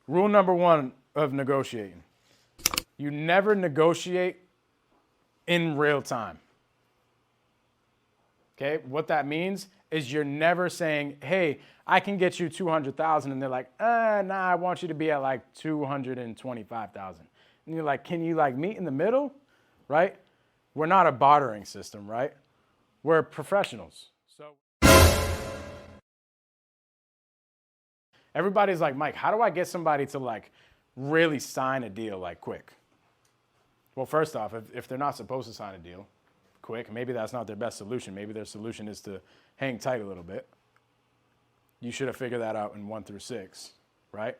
Rule number one of negotiating. You never negotiate in real time. Okay, what that means is you're never saying, hey, I can get you 200,000, and they're like, nah, I want you to be at like 225,000. And you're like, can you like meet in the middle, right? We're not a bartering system, right? We're professionals. So everybody's like, Mike, how do I get somebody to like really sign a deal like quick? Well, first off, if they're not supposed to sign a deal quick, maybe that's not their best solution. Maybe their solution is to hang tight a little bit. You should have figured that out in 1 through 6, right?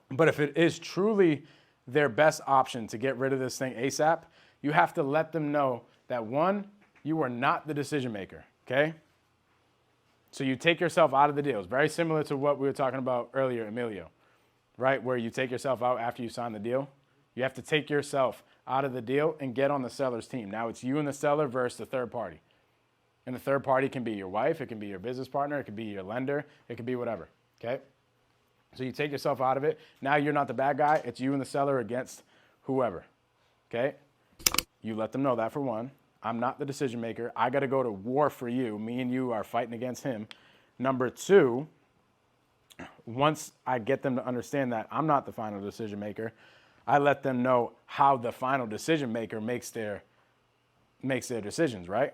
But if it is truly their best option to get rid of this thing ASAP, you have to let them know that, one, you are not the decision maker, okay? So you take yourself out of the deal. It's very similar to what we were talking about earlier, Emilio, right? Where you take yourself out after you sign the deal. You have to take yourself out of the deal and get on the seller's team. Now it's you and the seller versus the third party. And the third party can be your wife, it can be your business partner, it can be your lender, it can be whatever, okay? So you take yourself out of it. Now you're not the bad guy. It's you and the seller against whoever, okay? You let them know that, for one. I'm not the decision maker. I got to go to war for you. Me and you are fighting against him. Number two, once I get them to understand that I'm not the final decision maker, I let them know how the final decision maker makes their decisions, right?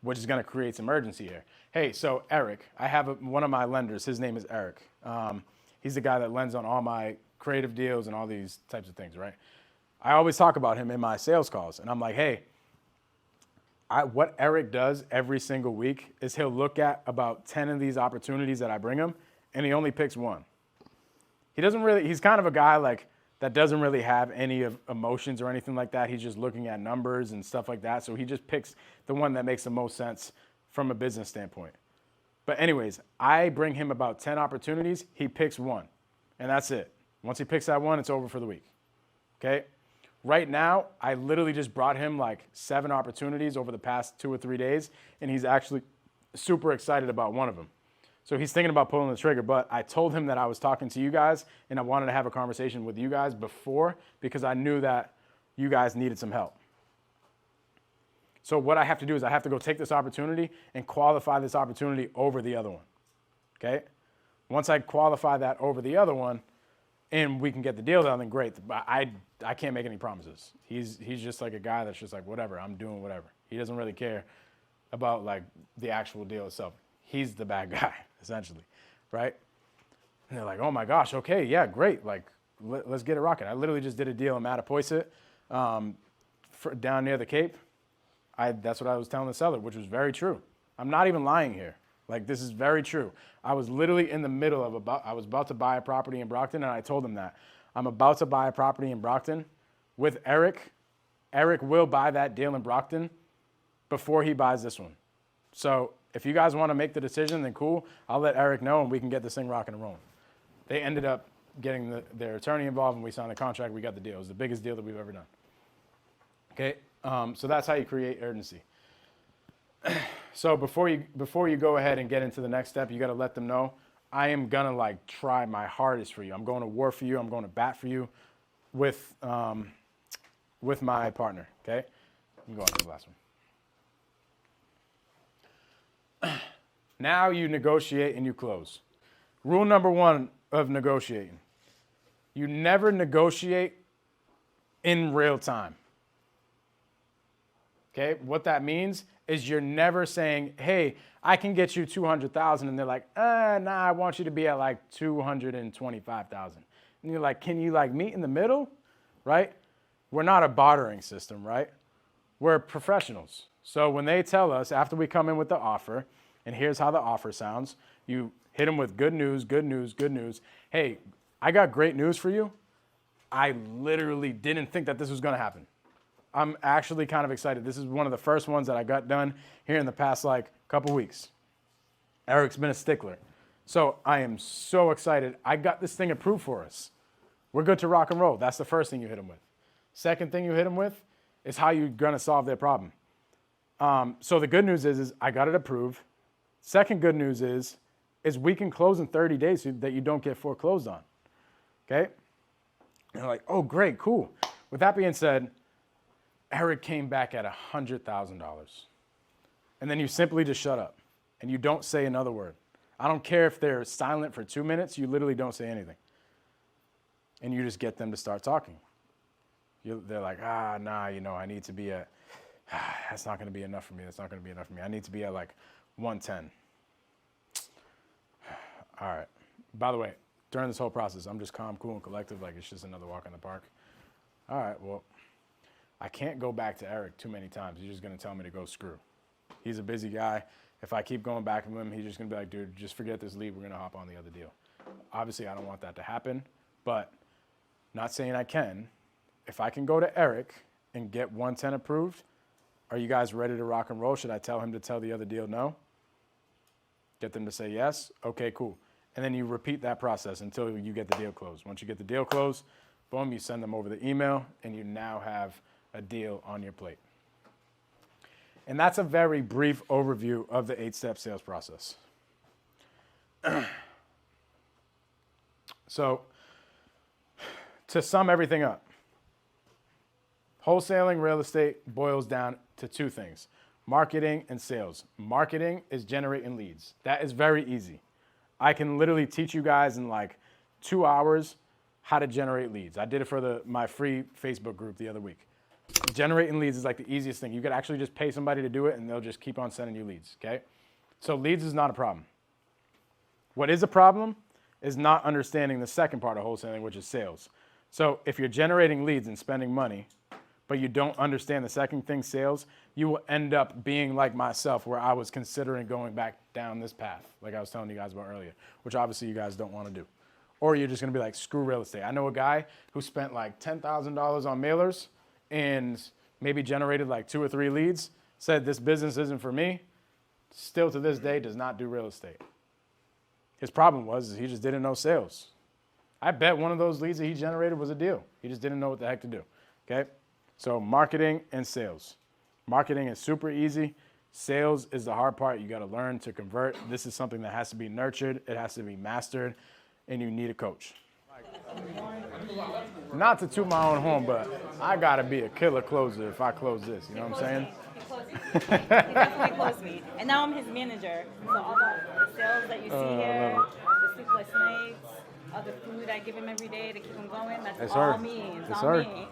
Which is going to create some urgency here. Hey, so Eric, I have one of my lenders. His name is Eric. He's the guy that lends on all my creative deals and all these types of things, right? I always talk about him in my sales calls, and I'm like, hey, what Eric does every single week is he'll look at about 10 of these opportunities that I bring him, and he only picks one. He's kind of a guy like that doesn't really have any of emotions or anything like that. He's just looking at numbers and stuff like that. So he just picks the one that makes the most sense from a business standpoint. But anyways, I bring him about 10 opportunities. He picks one, and that's it. Once he picks that one, it's over for the week, okay? Right now, I literally just brought him like 7 opportunities over the past 2 or 3 days, and he's actually super excited about one of them. So he's thinking about pulling the trigger, but I told him that I was talking to you guys and I wanted to have a conversation with you guys before because I knew that you guys needed some help. So what I have to do is I have to go take this opportunity and qualify this opportunity over the other one, okay? Once I qualify that over the other one and we can get the deal done, then great. But I can't make any promises. He's just like a guy that's just like, whatever, I'm doing whatever. He doesn't really care about like the actual deal itself. He's the bad guy, essentially, right? And they're like, oh my gosh, okay, yeah, great. Like, let's get it rocking. I literally just did a deal in Mattapoisett down near the Cape. That's what I was telling the seller, which was very true. I'm not even lying here. Like, this is very true. I was literally in the middle of I was about to buy a property in Brockton, and I told him that. I'm about to buy a property in Brockton with Eric. Eric will buy that deal in Brockton before he buys this one. So if you guys want to make the decision, then cool. I'll let Eric know, and we can get this thing rocking and rolling. They ended up getting their attorney involved, and we signed the contract. We got the deal. It was the biggest deal that we've ever done. Okay, so that's how you create urgency. So before you go ahead and get into the next step, you got to let them know, I am gonna like try my hardest for you. I'm going to war for you. I'm going to bat for you with my partner. Okay, I'm going to the last one. Now you negotiate and you close. Rule number one of negotiating. You never negotiate in real time. Okay, what that means is you're never saying, hey, I can get you 200,000, and they're like, nah, I want you to be at like 225,000. And you're like, can you like meet in the middle, right? We're not a bartering system, right? We're professionals. So when they tell us after we come in with the offer, and here's how the offer sounds, you hit them with good news, good news, good news. Hey, I got great news for you. I literally didn't think that this was gonna happen. I'm actually kind of excited. This is one of the first ones that I got done here in the past like couple weeks. Eric's been a stickler. So I am so excited. I got this thing approved for us. We're good to rock and roll. That's the first thing you hit them with. Second thing you hit them with is how you're gonna solve their problem. So the good news is I got it approved. Second good news is we can close in 30 days so that you don't get foreclosed on. Okay? And they're like, oh, great, cool. With that being said, Eric came back at $100,000. And then you simply just shut up and you don't say another word. I don't care if they're silent for 2 minutes, you literally don't say anything. And you just get them to start talking. They're like, nah, I need to be at, that's not going to be enough for me. That's not going to be enough for me. I need to be at like 110. All right. By the way, during this whole process, I'm just calm, cool, and collective, like it's just another walk in the park. All right, well, I can't go back to Eric too many times. He's just going to tell me to go screw. He's a busy guy. If I keep going back with him, he's just going to be like, dude, just forget this lead. We're going to hop on the other deal. Obviously, I don't want that to happen, but not saying I can. If I can go to Eric and get 110 approved, are you guys ready to rock and roll? Should I tell him to tell the other deal no? Get them to say yes? Okay, cool. And then you repeat that process until you get the deal closed. Once you get the deal closed, boom, you send them over the email, and you now have a deal on your plate. And that's a very brief overview of the 8-step sales process. So, to sum everything up, wholesaling real estate boils down to 2 things: marketing and sales. Marketing is generating leads. That is very easy. I can literally teach you guys in like 2 hours how to generate leads. I did it for my free Facebook group the other week. Generating leads is like the easiest thing. You could actually just pay somebody to do it and they'll just keep on sending you leads, okay? So leads is not a problem. What is a problem is not understanding the second part of wholesaling, which is sales. So if you're generating leads and spending money, but you don't understand the second thing, sales, you will end up being like myself, where I was considering going back down this path, like I was telling you guys about earlier, which obviously you guys don't want to do. Or you're just going to be like, screw real estate. I know a guy who spent like $10,000 on mailers and maybe generated like 2 or 3 leads, said this business isn't for me, still to this day does not do real estate. His problem was he just didn't know sales. I bet one of those leads that he generated was a deal. He just didn't know what the heck to do, okay? So marketing and sales. Marketing is super easy. Sales is the hard part. You got to learn to convert. This is something that has to be nurtured. It has to be mastered, and you need a coach. Not to toot my own horn, but I got to be a killer closer if I close this. You know what I'm saying? He definitely closed me. And now I'm his manager. So all the sales that you see here, the sleepless nights, all the food I give him every day to keep him going, that's all me. It's all me.